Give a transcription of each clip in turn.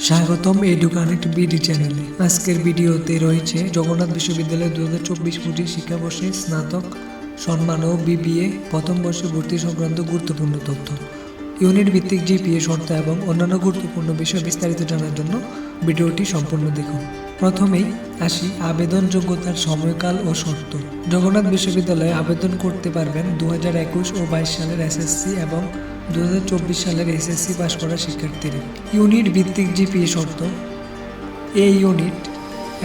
স্বাগতম এডুকানেক্ট বিডি চ্যানেলে। আজকের ভিডিওতে রয়েছে জগন্নাথ বিশ্ববিদ্যালয় 2024-25 শিক্ষাবর্ষে স্নাতক সম্মান ও বিবিএ প্রথম বর্ষে ভর্তি সংক্রান্ত গুরুত্বপূর্ণ তথ্য, ইউনিট ভিত্তিক জিপিএ শর্ত এবং অন্যান্য গুরুত্বপূর্ণ বিষয় বিস্তারিত জানার জন্য ভিডিওটি সম্পূর্ণ দেখুন। প্রথমেই আসি আবেদন যোগ্যতার সময়কাল ও শর্ত। জগন্নাথ বিশ্ববিদ্যালয়ে আবেদন করতে পারবেন 2021 ও 22 সালের এসএসসি এবং 2024 সালের এসএসসি পাস করা শিক্ষার্থীরা। ইউনিট ভিত্তিক জিপিএ শর্ত। এই ইউনিট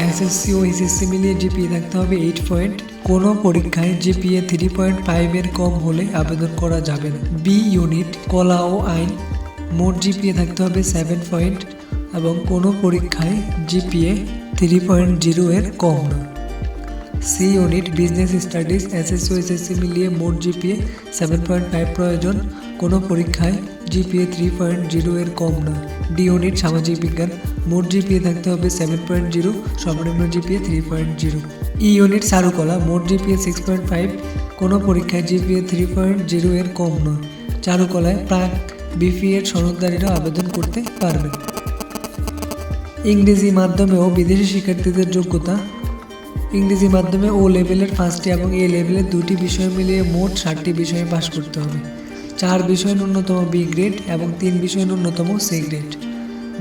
এসএসসি ও এসএসসি মিলিয়ে জিপিএ থাকতে হবে 8 পয়েন্ট। কোনো পরীক্ষায় জিপিএ 3.5 এর কম হলে আবেদন করা যাবে না। বি ইউনিট কলা ও আইন, মোট জিপিএ থাকতে হবে 7 পয়েন্ট এবং কোনো পরীক্ষায় জিপিএ 3.0 এর কম নয়। C unit business studies, SSC ও এসএসসি মিলিয়ে মোট জিপিএ 7.5 প্রয়োজন, কোনো পরীক্ষায় জিপিএ 3.0 এর কম নয়। ডি ইউনিট সামাজিক বিজ্ঞান, মোট জিপিএ থাকতে হবে 7.0, সর্বনিম্ন জিপিএ 3.0। ই ইউনিট চারুকলা, মোট জিপিএ 6.5, কোনো পরীক্ষায় জিপিএ 3.0 এর কম নয়। চারুকলায় প্রাক বিপিএড সনদধারীরা আবেদন করতে পারবে। ইংরেজি মাধ্যমে ও বিদেশি শিক্ষার্থীদের যোগ্যতা। ইংরেজি মাধ্যমে ও লেভেলের 5টি এবং এ লেভেলের 2টি বিষয় মিলিয়ে মোট 60টি বিষয়ে পাশ করতে হবে। 4 বিষয় ন্যূনতম বি গ্রেড এবং 3 বিষয় ন্যূনতম সি গ্রেড।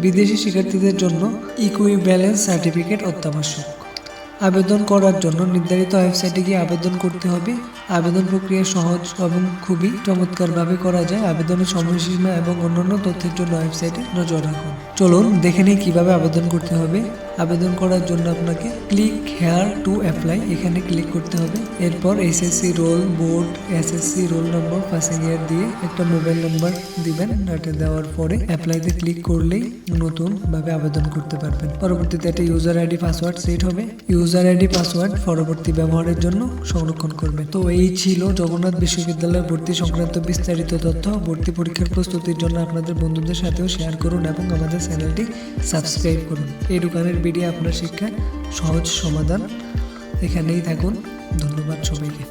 বিদেশি শিক্ষার্থীদের জন্য ইকুইভ্যালেন্স সার্টিফিকেট অত্যাবশ্যক। আবেদন করার জন্য নির্ধারিত ওয়েবসাইটে গিয়ে আবেদন করতে হবে। আবেদন প্রক্রিয়া সহজ এবং খুবই চমৎকারভাবে করা যায়। আবেদনের সময়সীমা এবং অন্যান্য তথ্যের জন্য ওয়েবসাইটে নজর রাখুন। চলুন দেখে নিই কীভাবে আবেদন করতে হবে। আবেদন করার জন্য আপনাকে ক্লিক হেয়ার টু অ্যাপ্লাই এখানে ক্লিক করতে হবে। এরপর SSC role, board, SSC roll number, passing ইয়ার দিয়ে একটা মোবাইল নাম্বার দিবেন। এটা দেওয়ার পরে অ্যাপ্লাইতে ক্লিক করলেই নতুনভাবে আবেদন করতে পারবেন। পরবর্তীতে একটা ইউজার আইডি পাসওয়ার্ড সেট হবে। ইউজার আইডি পাসওয়ার্ড পরবর্তী ব্যবহারের জন্য সংরক্ষণ করবেন। তো এই ছিল জগন্নাথ বিশ্ববিদ্যালয় ভর্তি সংক্রান্ত বিস্তারিত তথ্য। ভর্তি পরীক্ষার প্রস্তুতির জন্য আপনাদের বন্ধুদের সাথেও শেয়ার করুন এবং আমাদের চ্যানেলটি সাবস্ক্রাইব করুন। এডুকানের ভিডিও আপনার শিক্ষার সহজ সমাধান। এখানেই থাকুন। ধন্যবাদ সবাইকে।